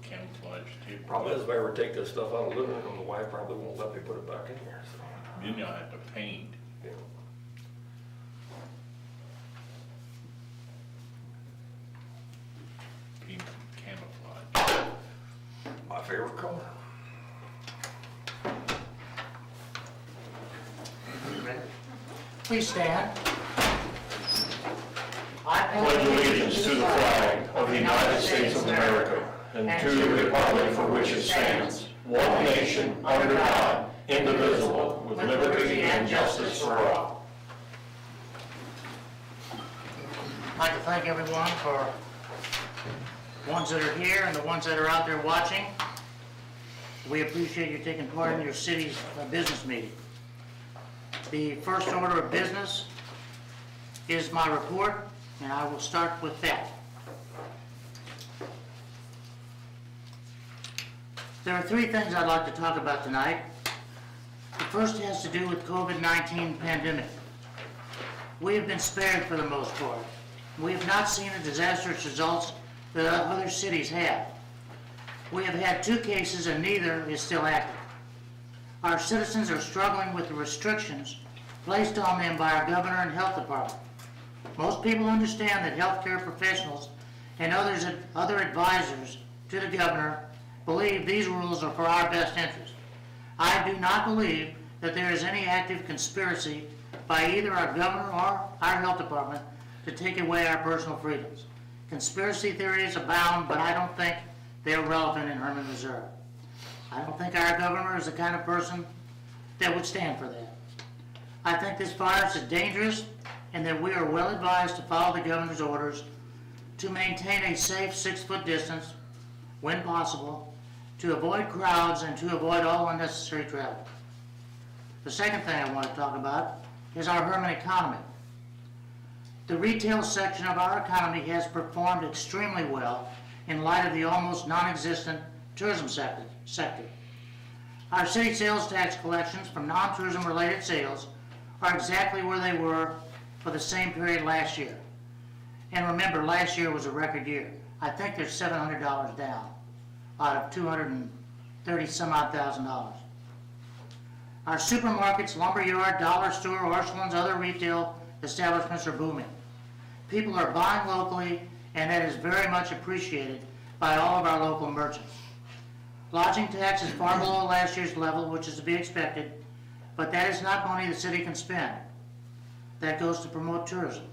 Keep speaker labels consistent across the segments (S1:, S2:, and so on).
S1: camouflage too.
S2: Problem is, if I ever take this stuff out of the living room, the wife probably won't let me put it back in here, so.
S1: Then you'll have to paint.
S2: Yeah.
S1: Paint camouflage.
S2: My favorite color.
S3: Please stand. I
S2: Pledge allegiance to the flag of the United States of America and to the republic for which it stands, one nation, under God, indivisible, with liberty and justice for all.
S3: I'd like to thank everyone for the ones that are here and the ones that are out there watching. We appreciate you taking part in your city's business meeting. The first order of business is my report, and I will start with that. There are three things I'd like to talk about tonight. The first has to do with COVID-19 pandemic. We have been spared for the most part. We have not seen the disastrous results that other cities have. We have had 2 cases and neither is still active. Our citizens are struggling with the restrictions placed on them by our governor and health department. Most people understand that healthcare professionals and other advisors to the governor believe these rules are for our best interest. I do not believe that there is any active conspiracy by either our governor or our health department to take away our personal freedoms. Conspiracy theories abound, but I don't think they're relevant in Hermann, Missouri. I don't think our governor is the kind of person that would stand for that. I think this virus is dangerous and that we are well advised to follow the governor's orders to maintain a safe 6-foot distance when possible, to avoid crowds and to avoid all unnecessary travel. The second thing I want to talk about is our Hermann economy. The retail section of our economy has performed extremely well in light of the almost non-existent tourism sector. Our city sales tax collections from non-tourism related sales are exactly where they were for the same period last year. And remember, last year was a record year. I think they're $700 down out of $230 some odd thousand. Our supermarkets, lumberyard, dollar store, Orscheln's, other retail establishments are booming. People are buying locally, and that is very much appreciated by all of our local merchants. Lodging tax is far below last year's level, which is to be expected, but that is not money the city can spend. That goes to promote tourism.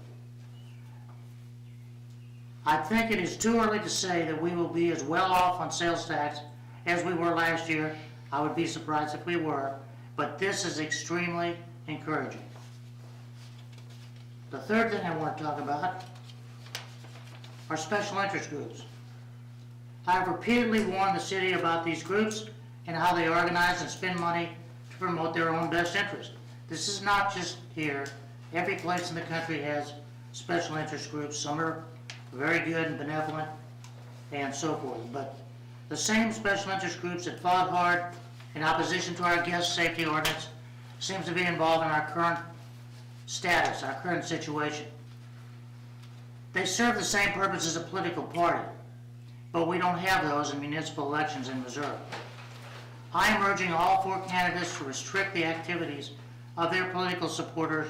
S3: I think it is too early to say that we will be as well off on sales tax as we were last year. I would be surprised if we were, but this is extremely encouraging. The third thing I want to talk about are special interest groups. I have repeatedly warned the city about these groups and how they organize and spend money to promote their own best interest. This is not just here. Every place in the country has special interest groups. Some are very good and benevolent and so forth. But the same special interest groups that fought hard in opposition to our guest safety ordinance seems to be involved in our current status, our current situation. They serve the same purpose as a political party, but we don't have those in municipal elections in Missouri. I am urging all 4 candidates to restrict the activities of their political supporters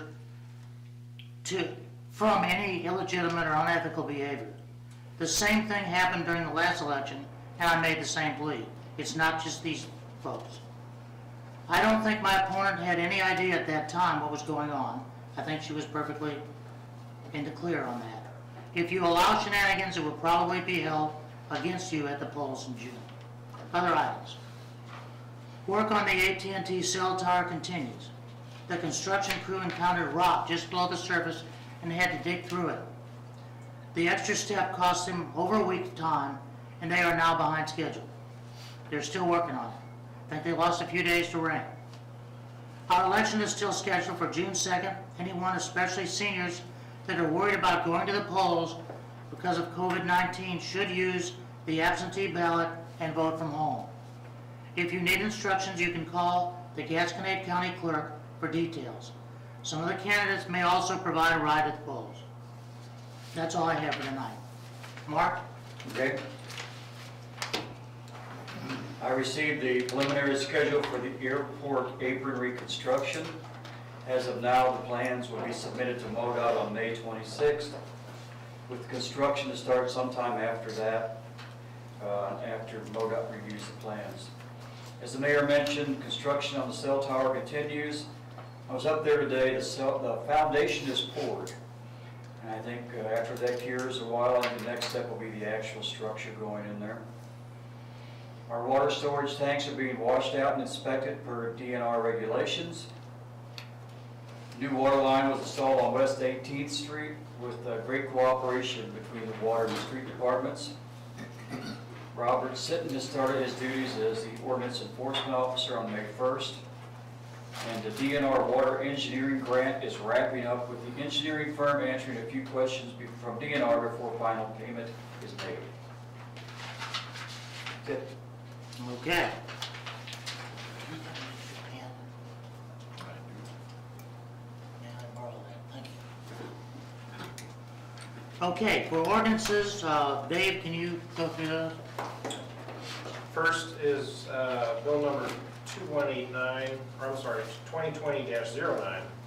S3: from any illegitimate or unethical behavior. The same thing happened during the last election, and I made the same plea. It's not just these folks. I don't think my opponent had any idea at that time what was going on. I think she was perfectly in the clear on that. If you allow shenanigans, it will probably be held against you at the polls in June. Other items. Work on the AT&T cell tower continues. The construction crew encountered rock just below the surface and had to dig through it. The extra step cost them over a week's time, and they are now behind schedule. They're still working on it. I think they lost a few days to rain. Our election is still scheduled for June 2nd. Anyone, especially seniors, that are worried about going to the polls because of COVID-19 should use the absentee ballot and vote from home. If you need instructions, you can call the Gasconade County Clerk for details. Some of the candidates may also provide a ride at the polls. That's all I have for tonight. Mark?
S4: Okay. I received the preliminary schedule for the airport apron reconstruction. As of now, the plans will be submitted to MoDOT on May 26th, with construction to start sometime after that, after MoDOT reviews the plans. As the mayor mentioned, construction on the cell tower continues. I was up there today, the foundation is poured. And I think after that cures a while, the next step will be the actual structure going in there. Our water storage tanks are being washed out and inspected per DNR regulations. New water line was installed on West 18th Street with great cooperation between the water and the street departments. Robert Sitton has started his duties as the ordinance enforcement officer on May 1st. And the DNR water engineering grant is wrapping up with the engineering firm answering a few questions from DNR before final payment is made. That's it.
S3: Okay. Yeah, I borrowed that, thank you. Okay, for ordinances, Dave, can you go through those?
S5: First is bill number 2020-09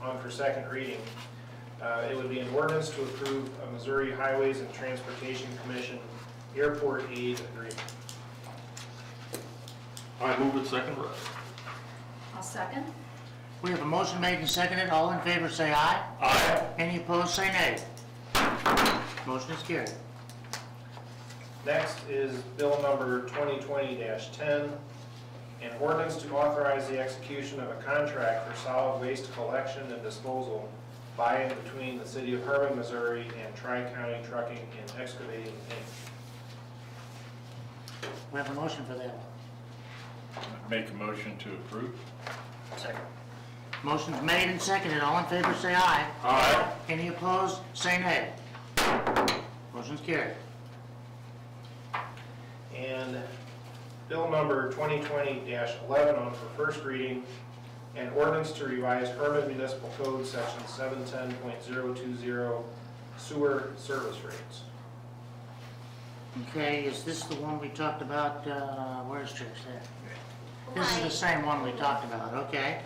S5: on for second reading. It would be an ordinance to approve a Missouri Highways and Transportation Commission airport aid agreement.
S2: I move it second read.
S6: I'll second.
S3: We have a motion made and seconded. All in favor say aye.
S2: Aye.
S3: Any opposed say nay. Motion is carried.
S5: Next is bill number 2020-10, an ordinance to authorize the execution of a contract for solid waste collection and disposal by and between the city of Hermann, Missouri and Tri-County Trucking and Excavating, Inc.
S3: We have a motion for that one.
S1: Make a motion to approve.
S4: Second.
S3: Motion's made and seconded. All in favor say aye.
S2: Aye.
S3: Any opposed say nay. Motion's carried.
S5: And bill number 2020-11 on for first reading, an ordinance to revise Hermann Municipal Code Section 710.020 sewer service rates.
S3: Okay, is this the one we talked about, where's Trish there? This is the
S6: Right.
S3: same one we talked about, okay.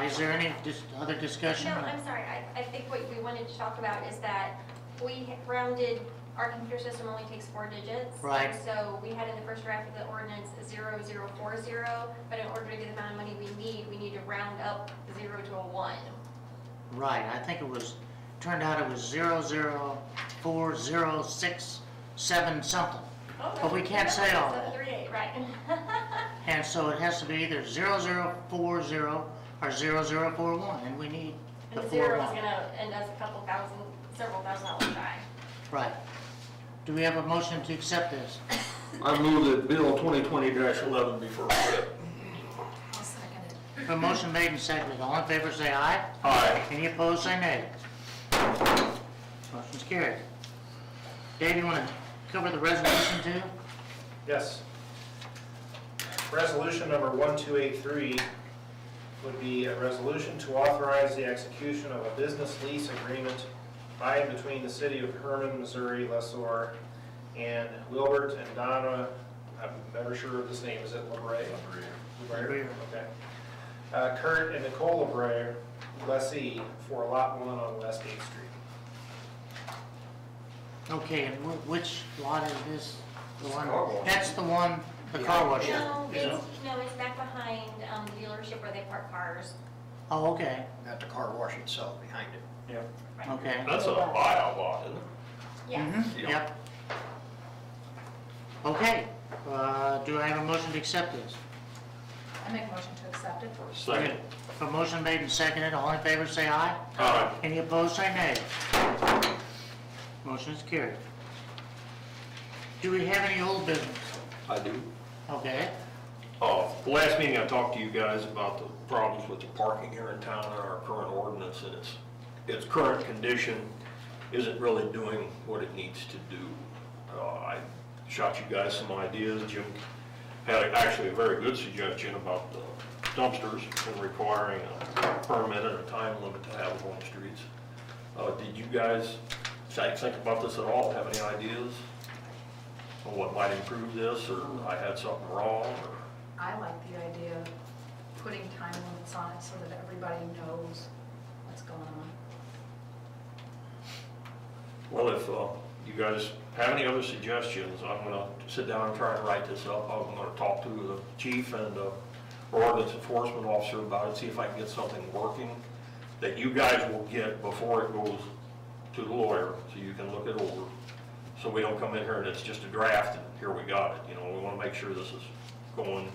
S3: Is there any other discussion?
S6: No, I'm sorry, I think what we wanted to talk about is that we rounded, our computer system only takes 4 digits.
S3: Right.
S6: And so we had in the first draft of the ordinance 0040, but in order to get the amount of money we need to round up 0 to a 1.
S3: Right, I think it was, turned out it was 004067 something. But we can't say all that.
S6: 738, right.
S3: And so it has to be either 0040 or 0041, and we need the
S6: And the 0 is
S3: 41.
S6: gonna end us several thousand dollars shy.
S3: Right. Do we have a motion to accept this?
S2: I move that bill 2020-11 be first read.
S6: I'll second it.
S3: A motion made and seconded. All in favor say aye.
S2: Aye.
S3: Any opposed say nay. Motion's carried. Dave, you want to cover the resolution too?
S5: Yes. Resolution number 1283 would be a resolution to authorize the execution of a business lease agreement by and between the city of Hermann, Missouri, lessor, and Wilbert and Donna, I'm never sure of this name, is it LeBray?
S3: LeBray.
S5: Okay. Kurt and Nicole LeBray, lessee, for Lot 1 on West 8th Street.
S3: Okay, and which lot is this? The one,
S4: car wash.
S3: that's the one, the car wash.
S6: No, it's back behind the dealership where they park cars.
S3: Oh, okay,
S7: Got the car wash itself behind it.
S4: Yep.
S3: okay.
S2: That's a buyout lot, isn't it?
S6: Yes.
S3: Mhm, yep. Okay, do I have a motion to accept this?
S6: I make a motion to accept it.
S2: Second.
S3: A motion made and seconded. All in favor say aye.
S2: Aye.
S3: Any opposed say nay. Motion is carried. Do we have any old business?
S2: I do.
S3: Okay,
S2: The last meeting I talked to you guys about the problems with the parking here in town and our current ordinance, and its current condition isn't really doing what it needs to do. I shot you guys some ideas. Jim had actually a very good suggestion about the dumpsters and requiring a permit and a time limit to have them on the streets. Did you guys think about this at all? Have any ideas? what might improve this, or I had something wrong, or?
S8: I like the idea of putting time limits on it so that everybody knows what's going on.
S2: Well, if you guys have any other suggestions, I'm gonna sit down and try and write this up. I'm gonna talk to the chief and the ordinance enforcement officer about it, see if I can get something working that you guys will get before it goes to the lawyer, so you can look it over. So we don't come in here and it's just a draft and here we got it, you know, we wanna make sure this is going,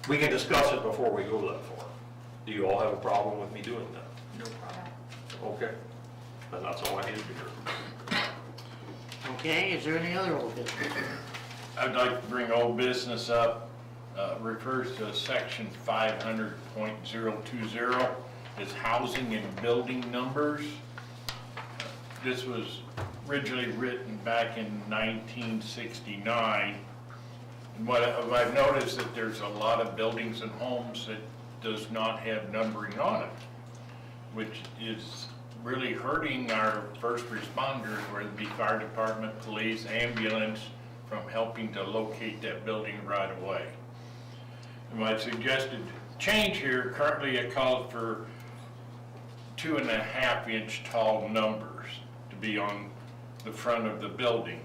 S2: we can discuss it before we go that far. Do you all have a problem with me doing that?
S7: No problem.
S2: Okay, then that's all I needed to hear.
S3: Okay, is there any other old business?
S1: I'd like to bring old business up, refers to section 500.020, is housing and building numbers. This was originally written back in 1969. And what I've noticed that there's a lot of buildings and homes that does not have numbering on it, which is really hurting our first responders, whether it be fire department, police, ambulance, from helping to locate that building right away. And my suggested change here, currently it calls for 2.5-inch tall numbers to be on the front of the building.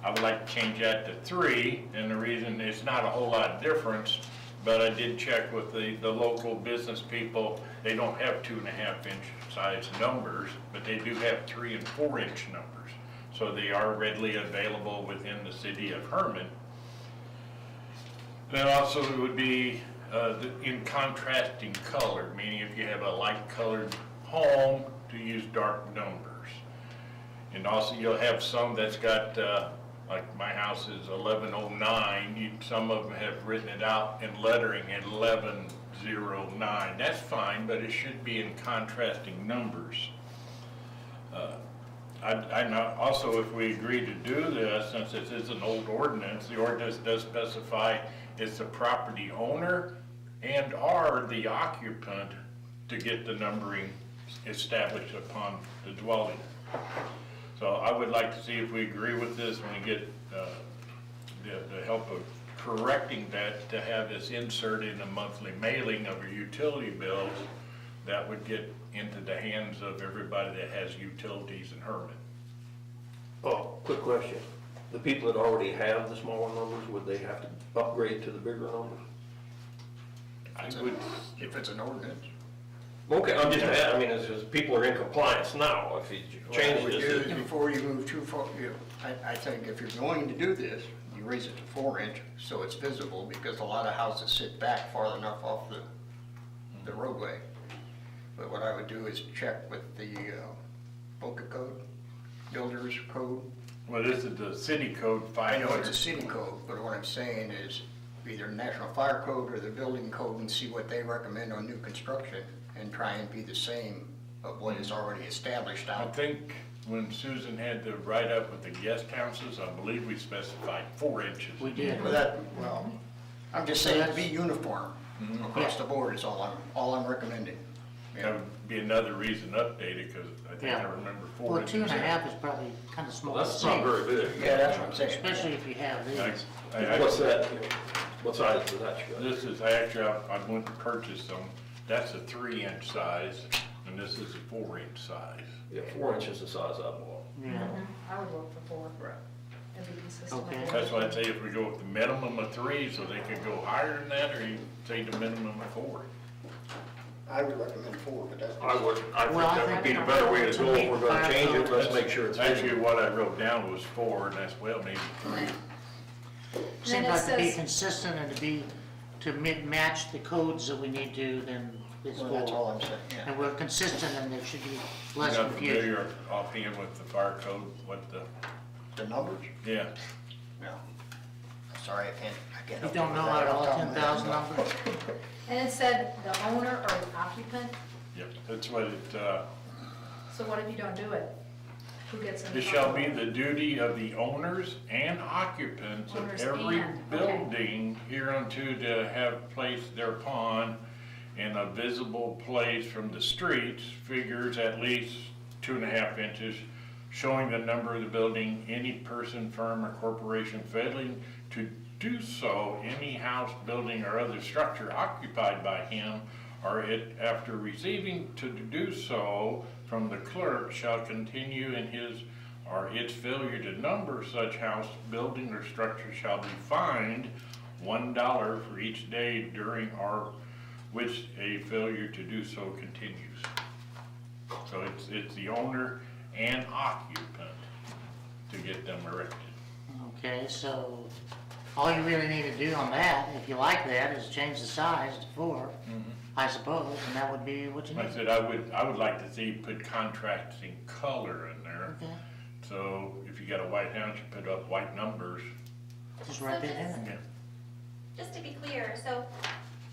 S1: I would like to change that to 3, and the reason, it's not a whole lot of difference, but I did check with the local business people. They don't have 2.5-inch size numbers, but they do have 3 and 4-inch numbers. So they are readily available within the city of Hermann. Then also it would be in contrasting color, meaning if you have a light colored home, to use dark numbers. And also you'll have some that's got, like my house is 1109, some of them have written it out in lettering at 1109. That's fine, but it should be in contrasting numbers. I know also, if we agree to do this, since this is an old ordinance, the ordinance does specify it's the property owner and or the occupant to get the numbering established upon the dwelling. So I would like to see if we agree with this when we get the help of correcting that, to have this inserted in a monthly mailing of your utility bills. That would get into the hands of everybody that has utilities in Hermann.
S2: Oh, quick question. The people that already have the smaller numbers, would they have to upgrade to the bigger numbers?
S1: I would,
S7: If it's an ordinance.
S2: Okay, I'm just, I mean, it's just, people are in compliance now. If you change
S7: What I would
S2: this,
S7: do is before you move too far, I think if you're going to do this, you raise it to 4-inch so it's visible, because a lot of houses sit back far enough off the roadway. But what I would do is check with the BOCA code, builders code.
S1: well, this is the city code
S7: I know it's a
S1: 500.
S7: city code, but what I'm saying is either National Fire Code or the building code, and see what they recommend on new construction and try and be the same of what is already established
S1: I
S7: out.
S1: think when Susan had the write-up with the guest houses, I believe we specified 4 inches.
S3: We did.
S7: Well, I'm just saying to be uniform across
S3: Yeah.
S7: the board is all I'm recommending.
S1: That would be another reason to update it, because I think I
S3: Yeah.
S1: remember 4
S3: Well,
S1: inches.
S3: 2.5 is probably kind of small.
S2: that's not very big.
S7: Yeah, that's what I'm saying.
S3: Especially if you have these.
S2: What's that? What size is that?
S1: This is actually, I went to purchase them. That's a 3-inch size, and this is a 4-inch size.
S2: Yeah, 4 inches the size I bought.
S3: Yeah.
S8: I would look for 4.
S7: Right.
S8: It'd be consistent.
S3: Okay.
S1: That's why I'd say if we go with the minimum of 3, so they could go higher than that, or you say the minimum of 4.
S7: I would recommend 4, but that's.
S2: I think
S3: Well, I
S2: that would be the
S3: think
S2: better way to go. If we're gonna change it, let's
S1: That's
S2: make sure it's
S1: actually
S2: visible.
S1: what I wrote down was 4, and that's, well, maybe 3.
S3: Seems
S8: then it
S3: like to be
S8: says-
S3: consistent and to match the codes that we need to, then it's
S7: Well, that's all
S3: 4.
S7: I'm saying, yeah.
S3: And we're consistent, and there should be
S1: I'm
S3: less
S1: not
S3: confusion.
S1: familiar offhand with the fire code, what the,
S7: The numbers?
S1: yeah.
S7: No. Sorry, I can't.
S3: You
S7: help
S3: don't
S7: with
S3: know
S7: that
S3: out of
S7: off
S3: all
S7: the top of my
S3: 10,000
S7: head, no.
S3: numbers?
S8: And it said the owner or the occupant,
S1: Yep, that's what it,
S8: so what if you don't do it? Who gets in
S1: it shall be the duty of the owners and occupants of
S8: Owners
S1: every
S8: and, okay.
S1: building hereunto to have placed thereupon in a visible place from the streets, figures at least 2.5 inches, showing the number of the building, any person, firm, or corporation failing to do so, any house, building, or other structure occupied by him or it after receiving to do so from the clerk shall continue in his or its failure to number such house, building, or structure shall be fined $1 for each day during or which a failure to do so continues. So it's the owner and occupant to get them erected.
S3: Okay, so all you really need to do on that, if you like that, is change the size to 4, I suppose, and that would be what you
S1: Like I
S3: need.
S1: said, I would like to see put contrasting color in there.
S3: Okay,
S1: So if you got a white house, you put up white numbers.
S3: just write that in there.
S6: Just to be clear, so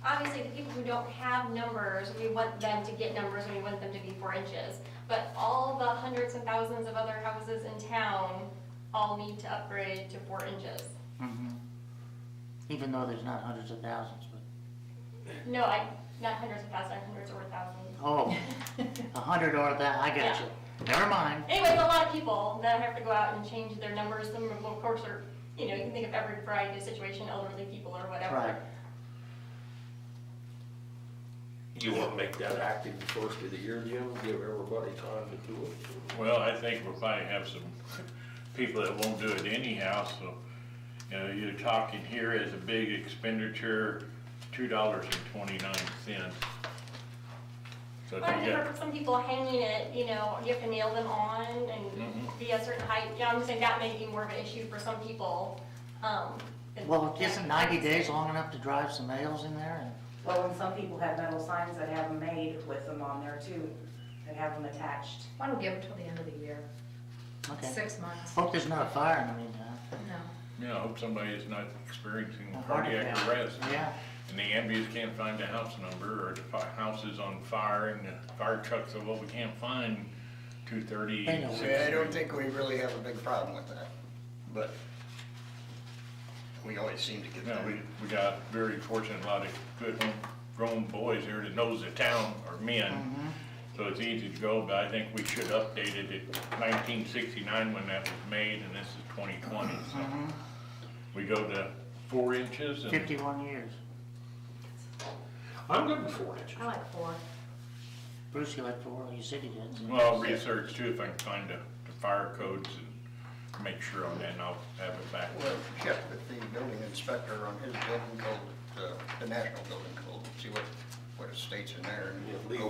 S6: obviously the people who don't have numbers, we want them to get numbers and we want them to be 4 inches. But all the hundreds and thousands of other houses in town all need to upgrade to 4 inches.
S3: Even though there's not hundreds of thousands, but,
S6: No, not hundreds of thousands, hundreds or thousands.
S3: oh, 100 or that, I got you. Never mind.
S6: Anyways, a lot of people that have to go out and change their numbers, some of them, of course, are, you know, you can think of every variety of situation, elderly people or whatever.
S3: Right.
S2: You want to make that active the first of the year, Jim? Give everybody time to do it?
S1: Well, I think we'll probably have some people that won't do it anyhow, so, you know, you're talking here as a big expenditure, $2.29. So if
S6: But
S1: you
S6: I've
S1: got,
S6: heard some people hanging it, you know, you have to nail them on and be a certain height. You know, I'm just saying that may be more of an issue for some people.
S3: Well, isn't 90 days long enough to drive some nails in there? And
S9: Well, and some people have metal signs that have them made with them on there too, that have them attached.
S8: Why don't we give it till the end of the year?
S3: Okay.
S8: 6 months.
S3: Hope there's not a fire in the meantime.
S8: No.
S1: you know, I hope somebody is not experiencing
S3: A heart
S1: cardiac
S3: attack.
S1: arrest.
S3: Yeah.
S1: And the ambulance can't find the house number, or the house is on fire, and the fire truck said, well, we can't find 230.
S3: They know.
S7: I don't think we really have a big problem with that, but we always seem to get
S1: No,
S7: that.
S1: we got very fortunate, a lot of good homegrown boys here that knows the town, or men. So it's easy to go, but I think we should update it at 1969 when that was made, and this is 2020. So we go to 4 inches and
S3: 51 years.
S2: I'm good with 4 inches.
S8: I like 4.
S3: Bruce, you like 4? You said he did. So.
S1: well, research too, if I can find the fire codes and make sure on that, and I'll have it back.
S7: Well, check with the building inspector on his building code, the national building code, see what it states in there,
S2: Yeah,
S7: and
S2: legal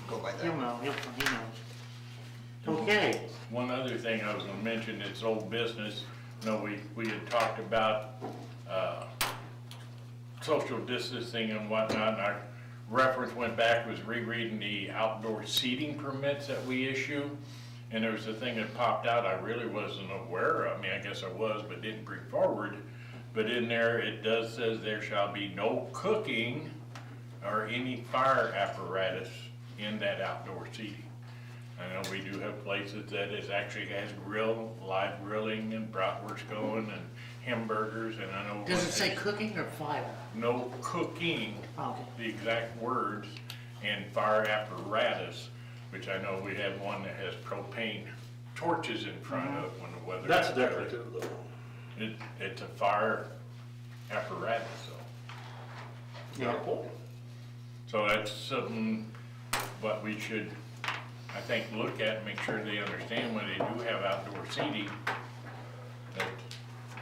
S7: go by
S3: He'll
S7: that.
S3: know. He knows. Okay.
S1: One other thing I was gonna mention, it's old business. You know, we had talked about, social distancing and whatnot, and our reference went back, was rereading the outdoor seating permits that we issue. And there was a thing that popped out I really wasn't aware of. I mean, I guess I was, but didn't bring forward. But in there, it does says there shall be no cooking or any fire apparatus in that outdoor seating. I know we do have places that is actually has live grilling and bratwurst going and hamburgers, and I know.
S3: Does it say cooking or fire?
S1: No cooking,
S3: Okay.
S1: the exact words, and fire apparatus, which I know we have one that has propane torches in front of when the weather.
S2: That's
S1: gets bad.
S2: decorative though.
S1: It's a fire apparatus, so.
S3: Yeah.
S1: So that's something what we should, I think, look at and make sure they understand when they do have outdoor seating, that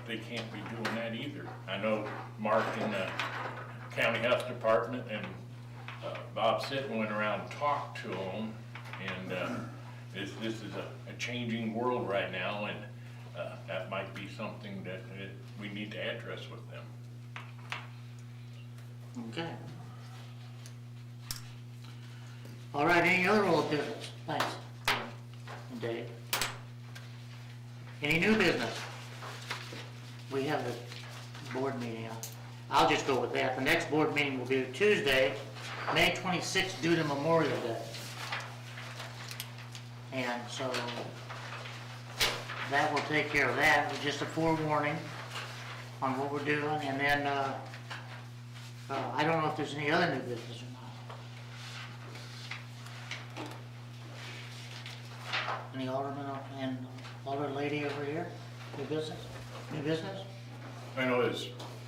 S1: they can't be doing that either. I know Mark in the county health department and Bob Sitton went around and talked to them, and this is a changing world right now, and that might be something that we need to address with them.
S3: Okay. All right, any other old business? Thanks. Dave? Any new business? We have a board meeting. I'll just go with that. The next board meeting will be Tuesday, May 26th, due to Memorial Day. And so that will take care of that, with just a forewarning on what we're doing. And then, I don't know if there's any other new business or not. Any alderman and alder lady over here? New business? New business?
S1: I know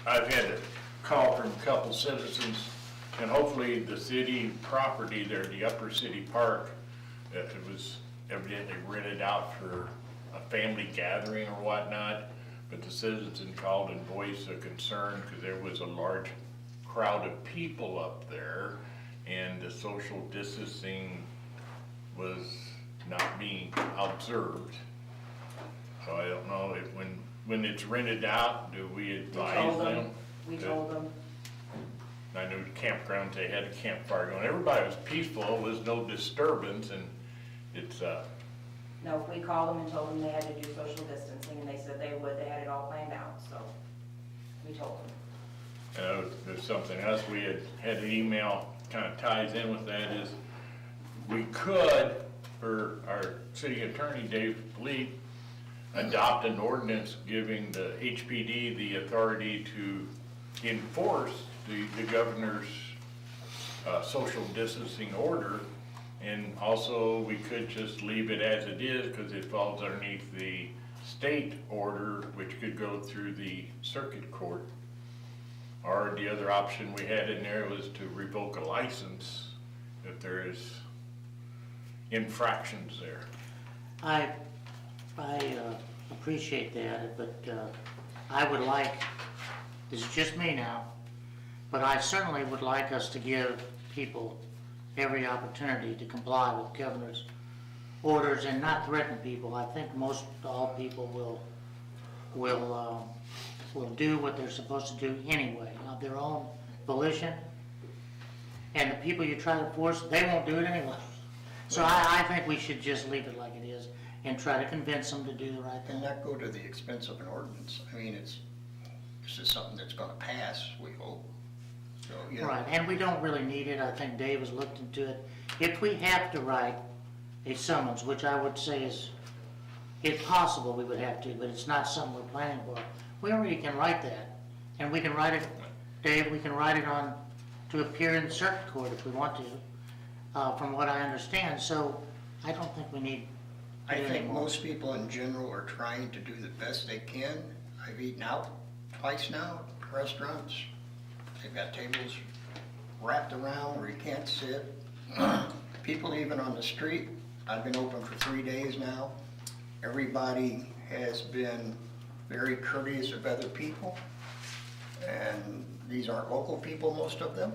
S1: I've had a call from a couple citizens, and hopefully the city property there, the Upper City Park, it was evidently rented out for a family gathering or whatnot, but the citizens called and voiced a concern because there was a large crowd of people up there, and the social distancing was not being observed. So I don't know if when it's rented out, do we advise them?
S9: We told them.
S1: I knew campgrounds, they had a campfire going, everybody was peaceful, there was no disturbance, and it's,
S9: No, we called them and told them they had to do social distancing, and they said they would, they had it all planned out, so we told them.
S1: there's something else we had an email kind of ties in with that is, we could, for our city attorney, Dave Lee, adopt an ordinance giving the HPD the authority to enforce the governor's social distancing order. And also, we could just leave it as it is because it falls underneath the state order, which could go through the circuit court. Or the other option we had in there was to revoke a license if there is infractions there.
S3: I appreciate that, but I would like, this is just me now, but I certainly would like us to give people every opportunity to comply with governor's orders and not threaten people. I think most all people will do what they're supposed to do anyway, of their own volition. And the people you try to force, they won't do it anyway. So I think we should just leave it like it is and try to convince them to do the right thing.
S7: And not go to the expense of an ordinance. I mean, this is something that's gonna pass, we hope. So, you know.
S3: Right, and we don't really need it. I think Dave has looked into it. If we have to write a summons, which I would say is, if possible, we would have to, but it's not something we're planning for. We already can write that, and we can write it, Dave, we can write it on to appear in the circuit court if we want to, from what I understand. So I don't think we need to
S7: I
S3: do
S7: think
S3: anymore.
S7: most people in general are trying to do the best they can. I've eaten out twice now at restaurants. They've got tables wrapped around where you can't sit. People even on the street. I've been open for 3 days now. Everybody has been very courteous of other people. And these aren't local people, most of them.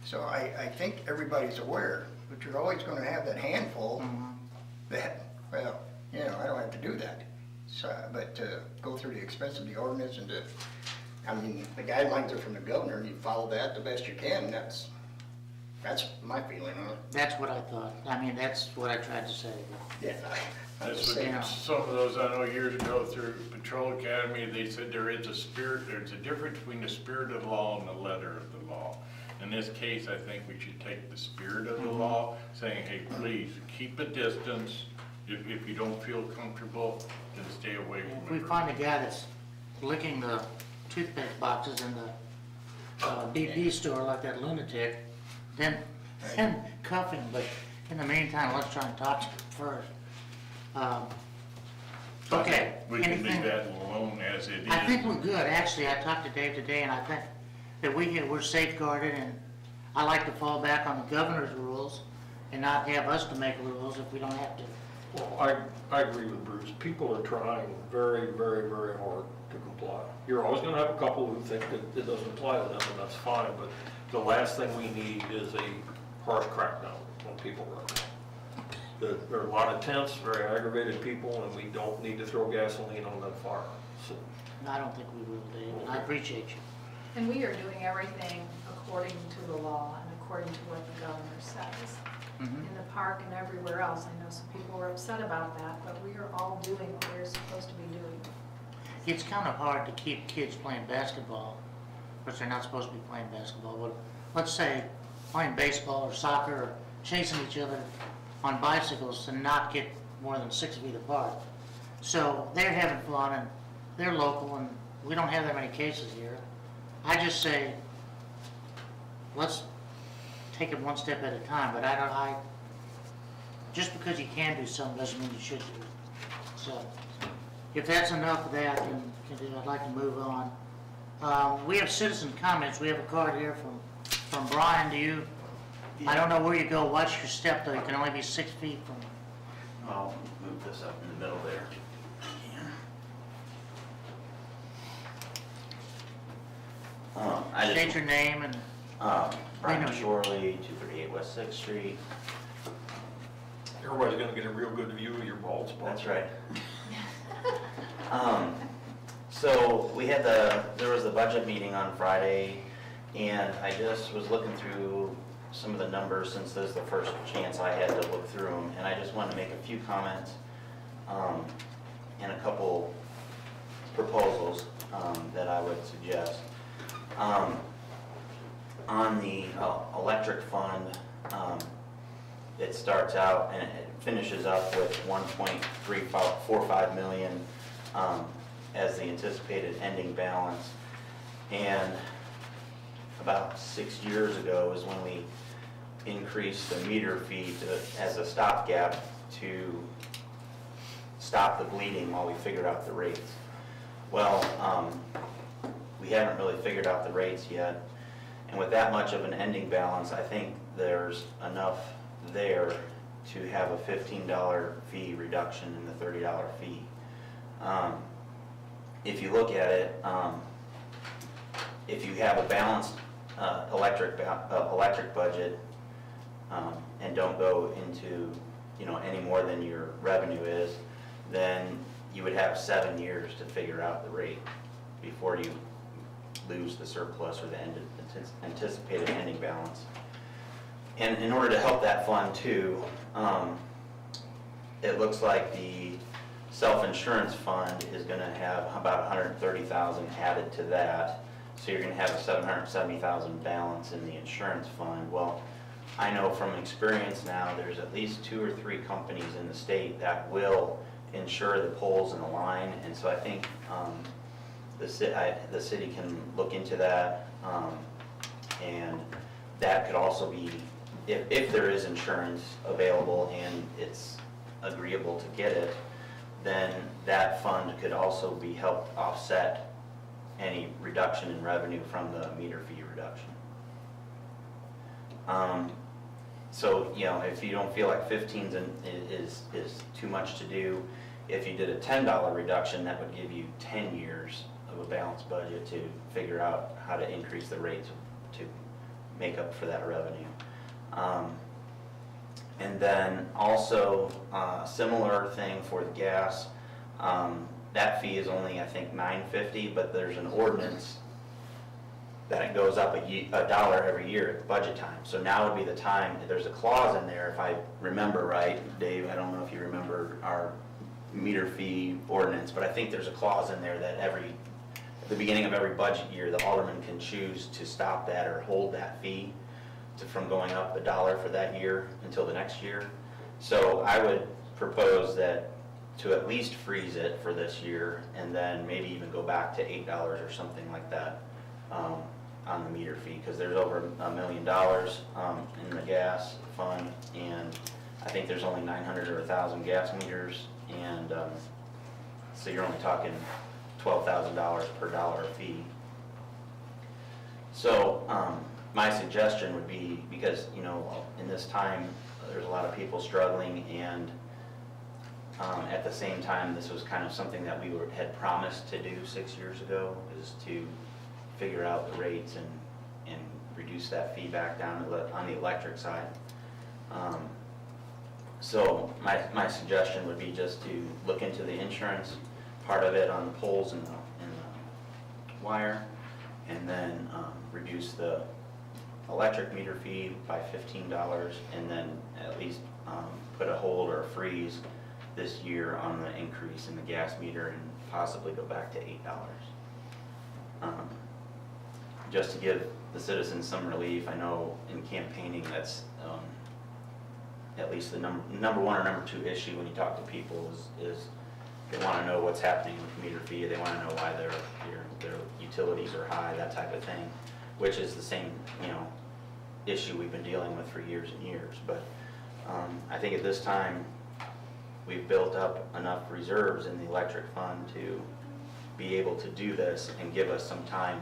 S7: So I think everybody's aware, but you're always gonna have that handful that, well, you know, I don't have to do that. So, but to go through the expense of the ordinance and to, I mean, the guidelines are from the governor, and you follow that the best you can, that's my feeling on it.
S3: That's what I thought. I mean, that's what I tried to say.
S7: Yeah. I'm
S1: That's
S7: just
S1: what
S7: saying.
S3: Yeah.
S1: some of those I know years ago through Patrol Academy, they said there's a difference between the spirit of the law and the letter of the law. In this case, I think we should take the spirit of the law, saying, hey, please, keep a distance. If you don't feel comfortable, then stay away from
S3: If we
S1: it.
S3: find a guy that's licking the toothpaste boxes in the BP store like that lunatic, then cuff him, but in the meantime, let's try and talk to him first. Okay.
S1: We can
S3: anything-
S1: leave that alone as it is.
S3: I think we're good. Actually, I talked to Dave today, and I think that we're safeguarded, and I like to fall back on the governor's rules and not have us to make rules if we don't have to.
S2: Well, I agree with Bruce. People are trying very, very, very hard to comply. You're always gonna have a couple who think that it doesn't apply to them, and that's fine, but the last thing we need is a harsh crackdown on people right now. There are a lot of tense, very aggravated people, and we don't need to throw gasoline on that fire. So,
S3: I don't think we will, Dave, and I appreciate you.
S8: And we are doing everything according to the law and according to what the governor says. In the park and everywhere else, I know some people were upset about that, but we are all doing what we're supposed to be doing.
S3: It's kind of hard to keep kids playing basketball, which they're not supposed to be playing basketball, but let's say playing baseball or soccer or chasing each other on bicycles and not get more than 6 feet apart. So they're having fun and they're local and we don't have that many cases here. I just say, let's take it one step at a time, but just because you can do something doesn't mean you should do it. So, if that's enough of that, then I'd like to move on. We have citizen comments. We have a card here from Brian. Do you, I don't know where you go. Watch your step, though. You can only be 6 feet from it.
S10: I'll move this up in the middle there. I
S3: State
S10: just,
S3: your name and,
S10: Brian
S3: I know you.
S10: Shorley, 238 West 6th Street.
S2: Everybody's gonna get a real good view of your bald spot.
S10: That's right. So we had there was the budget meeting on Friday, and I just was looking through some of the numbers since this is the first chance I had to look through them, and I just wanted to make a few comments and a couple proposals that I would suggest. On the electric fund, it starts out and it finishes up with 1.345 million as the anticipated ending balance. And about 6 years ago is when we increased the meter fee as a stopgap to stop the bleeding while we figured out the rates. Well, we haven't really figured out the rates yet. And with that much of an ending balance, I think there's enough there to have a $15 fee reduction in the $30 fee. If you look at it, if you have a balanced electric budget and don't go into any more than your revenue is, then you would have 7 years to figure out the rate before you lose the surplus or the anticipated ending balance. And in order to help that fund too, it looks like the self-insurance fund is going to have about $130,000 added to that. So you're going to have a $770,000 balance in the insurance fund. Well, I know from experience now, there's at least 2 or 3 companies in the state that will insure the poles in the line, and so I think the city can look into that, and that could also be, if there is insurance available and it's agreeable to get it, then that fund could also be helped offset any reduction in revenue from the meter fee reduction. So, if you don't feel like 15 is too much to do, if you did a $10 reduction, that would give you 10 years of a balanced budget to figure out how to increase the rates to make up for that revenue. And then also, similar thing for the gas. That fee is only, I think, $9.50, but there's an ordinance that it goes up $1 every year at budget time. So now would be the time, there's a clause in there, if I remember right, Dave, I don't know if you remember our meter fee ordinance, but I think there's a clause in there that at the beginning of every budget year, the alderman can choose to stop that or hold that fee from going up $1 for that year until the next year. So I would propose that to at least freeze it for this year and then maybe even go back to $8 or something like that on the meter fee, because there's over $1 million in the gas fund, and I think there's only 900 or 1,000 gas meters, and so you're only talking $12,000 per dollar fee. So my suggestion would be, because in this time there's a lot of people struggling, and at the same time this was kind of something that we had promised to do 6 years ago, is to figure out the rates and reduce that fee back down on the electric side. So my suggestion would be just to look into the insurance part of it on the poles and the wire, and then reduce the electric meter fee by $15, and then at least put a hold or a freeze this year on the increase in the gas meter and possibly go back to $8. Just to give the citizens some relief. I know in campaigning that's at least the number one or number 2 issue when you talk to people is they want to know what's happening with the meter fee. They want to know why their utilities are high, that type of thing, which is the same issue we've been dealing with for years and years. But I think at this time, we've built up enough reserves in the electric fund to be able to do this and give us some time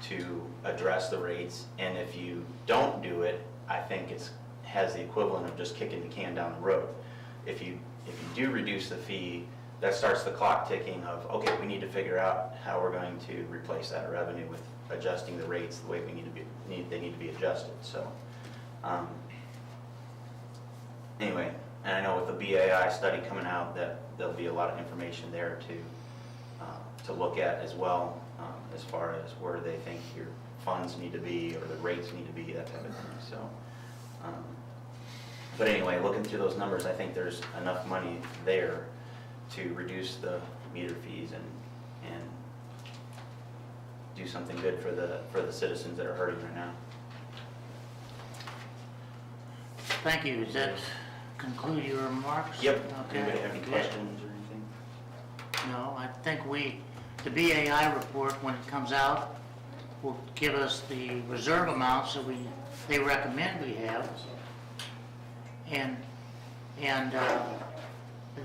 S10: to address the rates. And if you don't do it, I think has the equivalent of just kicking the can down the road. If you do reduce the fee, that starts the clock ticking of, okay, we need to figure out how we're going to replace that revenue with adjusting the rates the way they need to be adjusted. So anyway, and I know with the BAI study coming out that there'll be a lot of information there to look at as well, as far as where they think your funds need to be or the rates need to be, that type of thing. So, but anyway, looking through those numbers, I think there's enough money there to reduce the meter fees and do something good for the citizens that are hurting right now.
S3: Thank you. Does that conclude your remarks?
S10: Yep.
S3: Okay.
S10: Anybody have any
S3: Good.
S10: questions or anything?
S3: No, I think the BAI report, when it comes out, will give us the reserve amounts that they recommend we have. And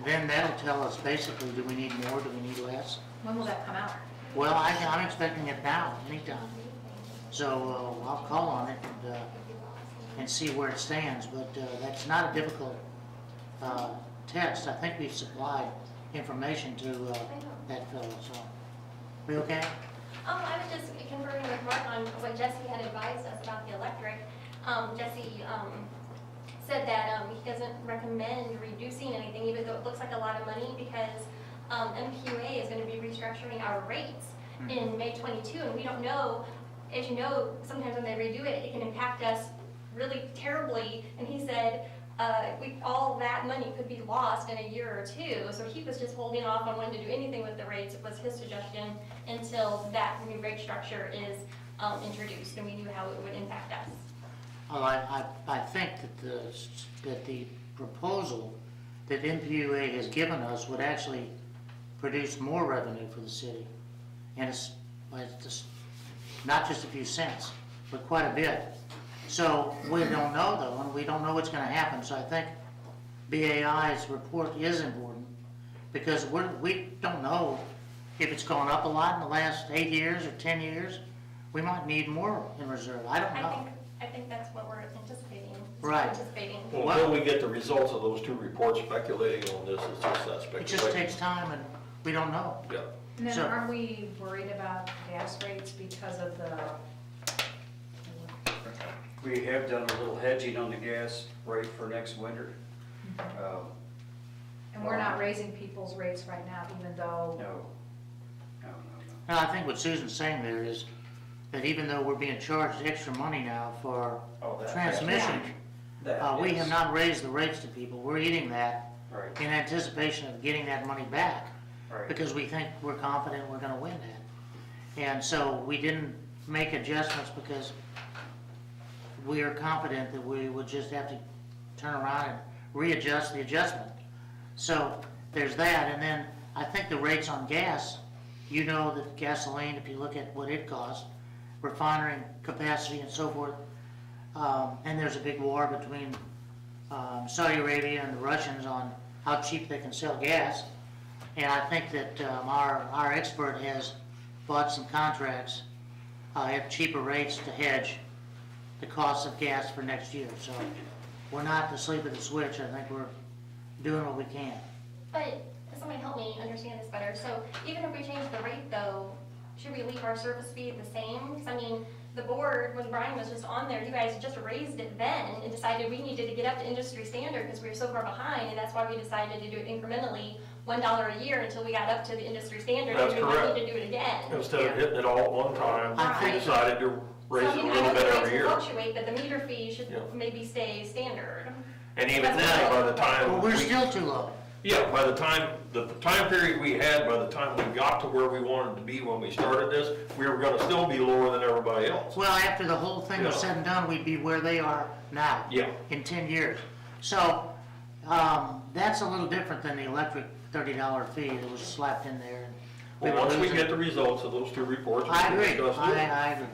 S3: then that'll tell us basically, do we need more, do we need less?
S8: When will that come out?
S3: Well, I'm expecting it now, anytime. So I'll call on it and see where it stands, but that's not a difficult test. I think we've supplied information to that fellow, so. We okay?
S6: I was just conferring with Mark on what Jesse had advised us about the electric. Jesse said that he doesn't recommend reducing anything, even though it looks like a lot of money, because MQA is going to be restructuring our rates in May 22, and we don't know, as you know, sometimes when they redo it, it can impact us really terribly, and he said all that money could be lost in a year or two, so he was just holding off on when to do anything with the rates. It was his suggestion until that new rate structure is introduced and we knew how it would impact us.
S3: Well, I think that the proposal that MPUA has given us would actually produce more revenue for the city. And it's just not just a few cents, but quite a bit. So we don't know though, and we don't know what's going to happen. So I think BAI's report is important because we don't know if it's gone up a lot in the last 8 years or 10 years. We might need more in reserve. I don't know.
S6: I think that's what we're anticipating.
S3: Right.
S2: Well, until we get the results of those two reports, speculating on this is just that speculation.
S3: It just takes time and we don't know.
S2: Yeah.
S8: And then
S3: So-
S8: aren't we worried about gas rates because of the,
S4: We have done a little hedging on the gas rate for next winter.
S8: and we're not raising people's rates right now, even though,
S4: No.
S3: And I think what Susan's saying there is that even though we're being charged extra money now for
S4: Oh, that-
S3: transmission,
S4: That
S3: we
S4: is-
S3: have not raised the rates to people. We're eating that
S4: Right,
S3: in anticipation of getting that money back
S4: right.
S3: because we think we're confident we're going to win that. And so we didn't make adjustments because we are confident that we would just have to turn around and readjust the adjustment. So there's that. And then I think the rates on gas, you know that gasoline, if you look at what it costs, refinery capacity and so forth, and there's a big war between Saudi Arabia and the Russians on how cheap they can sell gas. And I think that our expert has bought some contracts at cheaper rates to hedge the cost of gas for next year. So we're not asleep at the switch. I think we're doing what we can.
S6: But somebody help me understand this better. So even if we change the rate though, should we leave our service fee the same? 'Cause I mean, the board, when Brian was just on there, you guys just raised it then and decided we needed to get up to industry standard because we were so far behind, and that's why we decided to do it incrementally, $1 a year until we got up to the industry standard.
S2: That's
S6: and we
S2: correct.
S6: might need to do it again.
S2: Instead of hitting it all at one time,
S3: I
S2: we
S3: think-
S2: decided to raise
S6: So,
S2: it
S6: I
S2: a
S6: mean, I
S2: little
S6: know
S2: bit
S6: the
S2: every
S6: rates
S2: year.
S6: fluctuate, but the meter fee should
S2: Yeah.
S6: maybe stay standard.
S2: And even then, by the time.
S3: Well, we're
S2: we-
S3: still too low.
S2: Yeah, by the time period we had, by the time we got to where we wanted to be when we started this, we were gonna still be lower than everybody else.
S3: Well, after the whole thing was
S2: Yeah.
S3: said and done, we'd be where they are now.
S2: Yeah.
S3: In 10 years. So, that's a little different than the electric $30 fee that was slapped in there.
S2: Well, once we get the results of those two reports, we
S3: I
S2: can
S3: agree,
S2: discuss it.
S3: I agree.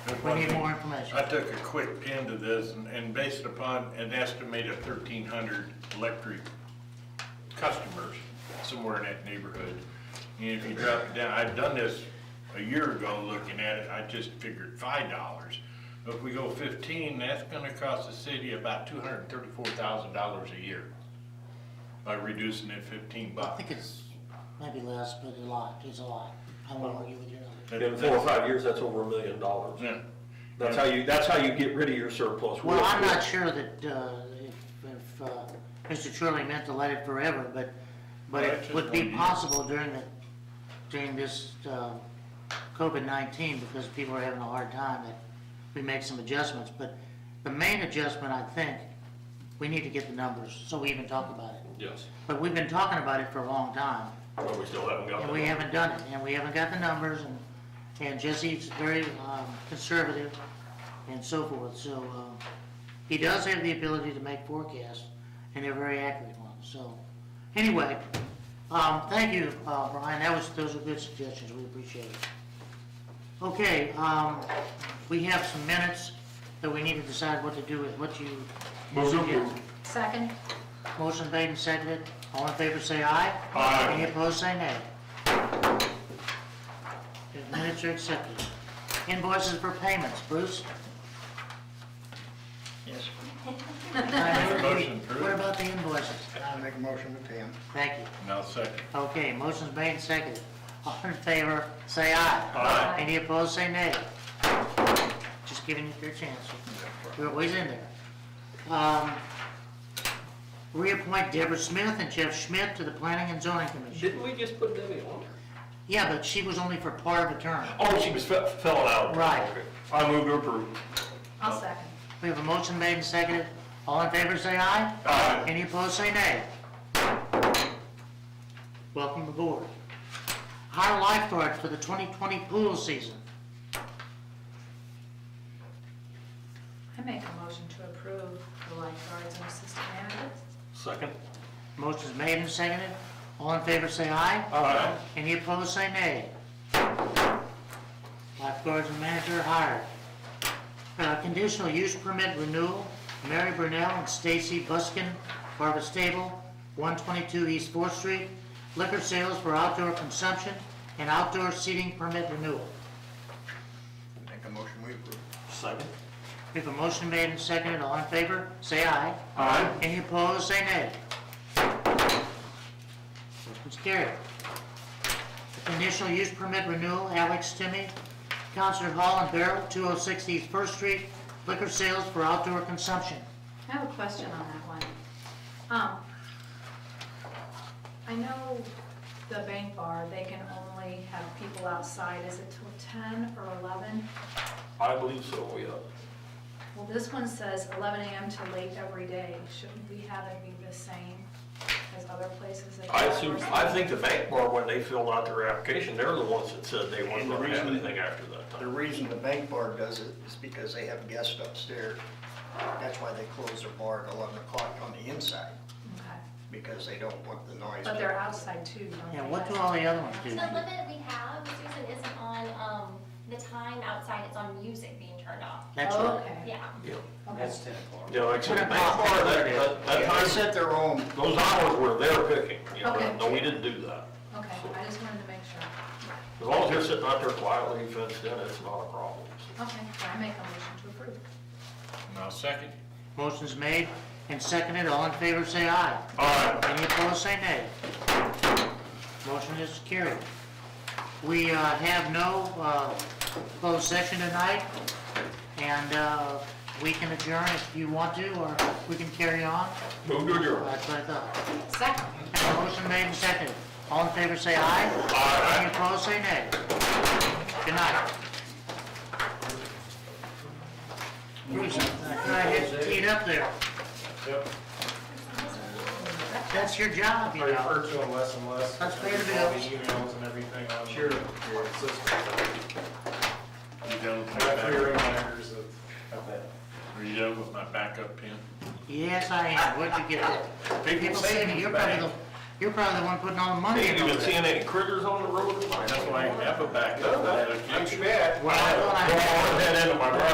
S3: We need more information.
S1: I took a quick pen to this and based it upon an estimate of 1,300 electric customers somewhere in that neighborhood. And if you drop it down, I'd done this a year ago looking at it, I just figured $5. But if we go 15, that's gonna cost the city about $234,000 a year by reducing it 15
S3: I
S1: bucks.
S3: think it's maybe less, but a lot, it's a lot. I won't argue with your number.
S2: In 4 or 5 years, that's over $1 million.
S1: Yeah.
S2: That's how you get rid of your surplus.
S3: Well,
S2: real
S3: I'm
S2: quick.
S3: not sure that, if Mr. Shirley meant to let it forever, but
S1: Well,
S3: it
S1: that's just
S3: would be
S1: 1 year.
S3: possible during this, COVID-19, because people are having a hard time, that we make some adjustments. But the main adjustment, I think, we need to get the numbers, so we even talk about it.
S2: Yes,
S3: But we've been talking about it for a long time,
S2: but we still haven't got
S3: and
S2: that.
S3: we haven't done it, and we haven't got the numbers, and Jesse's very conservative and so forth, so he does have the ability to make forecasts, and they're very accurate ones, so, anyway, thank you, Brian, those are good suggestions, we appreciate it. Okay, we have some minutes that we need to decide what to do with, what you
S2: Move to
S3: suggest.
S2: approve.
S8: Second?
S3: Motion made and seconded, all in favor say aye.
S2: Aye.
S3: Any opposed say nay. The minutes are accepted. Invoices for payments, Bruce?
S7: Yes,
S1: Motion approved.
S3: What about the invoices?
S7: I'll make a motion to pay them.
S3: Thank you.
S1: Now second.
S3: Okay, motion's made and seconded. All in favor, say aye.
S2: Aye.
S3: Any opposed, say nay. Just giving you your chance. You're always in there. Reappoint Deborah Smith and Jeff Schmidt to the Planning and Zoning Commission.
S2: Didn't we just put Debbie on?
S3: Yeah, but she was only for part of a term.
S2: Oh, she was filling out.
S3: Right.
S2: Okay. I move to approve.
S8: I'll second.
S3: We have a motion made and seconded. All in favor, say aye.
S2: Aye.
S3: Any opposed, say nay. Welcome aboard. Hire lifeguards for the 2020 pool season.
S8: I make a motion to approve the lifeguards and assistant managers.
S2: Second.
S3: Motion's made and seconded. All in favor, say aye.
S2: Aye.
S3: Any opposed, say nay. Lifeguards and manager hired. Conditional use permit renewal, Mary Brunel and Stacy Buskin, Barba Stable, 122 East 4th Street. Liquor sales for outdoor consumption and outdoor seating permit renewal.
S7: Make a motion, we approve.
S2: Second.
S3: We have a motion made and seconded. All in favor, say aye.
S2: Aye.
S3: Any opposed, say nay. Motion's carried. Conditional use permit renewal, Alex Timmy, Concert Hall and Barrel, 206 East 1st Street, liquor sales for outdoor consumption.
S8: I have a question on that one. I know the bank bar, they can only have people outside, is it till 10 or 11?
S2: I believe so, yeah.
S8: Well, this one says 11 a.m. to late every day. Shouldn't we have it be the same as other places that
S2: I
S8: have
S2: assume,
S8: hours?
S2: I think the bank bar, when they filled out their application, they're the ones that said they weren't
S7: And the
S2: going to have
S7: reason-
S2: anything after that
S7: The
S2: time.
S7: reason the bank bar does it is because they have guests upstairs. That's why they close their bar at 11 o'clock on the inside,
S8: Okay.
S7: because they don't want the noise.
S8: But they're outside too, don't they?
S3: Yeah, what do all the other ones do?
S6: The limit we have, Susan, isn't on, the time outside, it's on music being turned off.
S3: That's
S8: Oh,
S3: right.
S8: okay.
S6: Yeah.
S2: Yeah,
S8: Okay.
S5: That's 10 o'clock.
S2: yeah, like I said, the bank bar, that
S7: They
S2: time,
S7: set their own,
S2: those hours were their picking, you know,
S8: Okay.
S2: no, we didn't do that.
S8: Okay, I just wanted to make sure.
S2: As long as they're sitting out there quietly fenced in, it's not a problem. so.
S8: Okay, well, I make a motion to approve.
S1: Now second.
S3: Motion's made and seconded. All in favor, say aye.
S2: Aye.
S3: Any opposed, say nay. Motion is carried. We have no closed session tonight, and we can adjourn if you want to, or we can carry on.
S2: Move to adjourn.
S3: That's what I thought.
S8: Second.
S3: And a motion made and seconded. All in favor, say aye.
S2: Aye.
S3: Any opposed, say nay. Good night. Bruce, I had you teed up there.
S5: Yep.
S3: That's your job, you
S5: I
S3: know.
S5: refer to them less and less.
S3: That's fair to
S5: All the
S3: do.
S5: emails and everything on
S4: Sure.
S5: your system.
S1: You done with
S5: I
S1: my
S5: got 3
S1: backup?
S5: reminders of that.
S1: Are you done with my backup pen?
S3: Yes, I am. What'd you get?
S5: People
S3: People
S5: say
S3: say to me,
S5: he's
S3: you're probably
S5: back.
S3: You're probably the one putting all the money
S2: Ain't
S3: in over
S2: even
S3: there.
S2: seeing any critters on the road.
S1: That's why I have a backup.
S2: No, not too bad.
S3: Well,
S2: I don't want to head into my brother's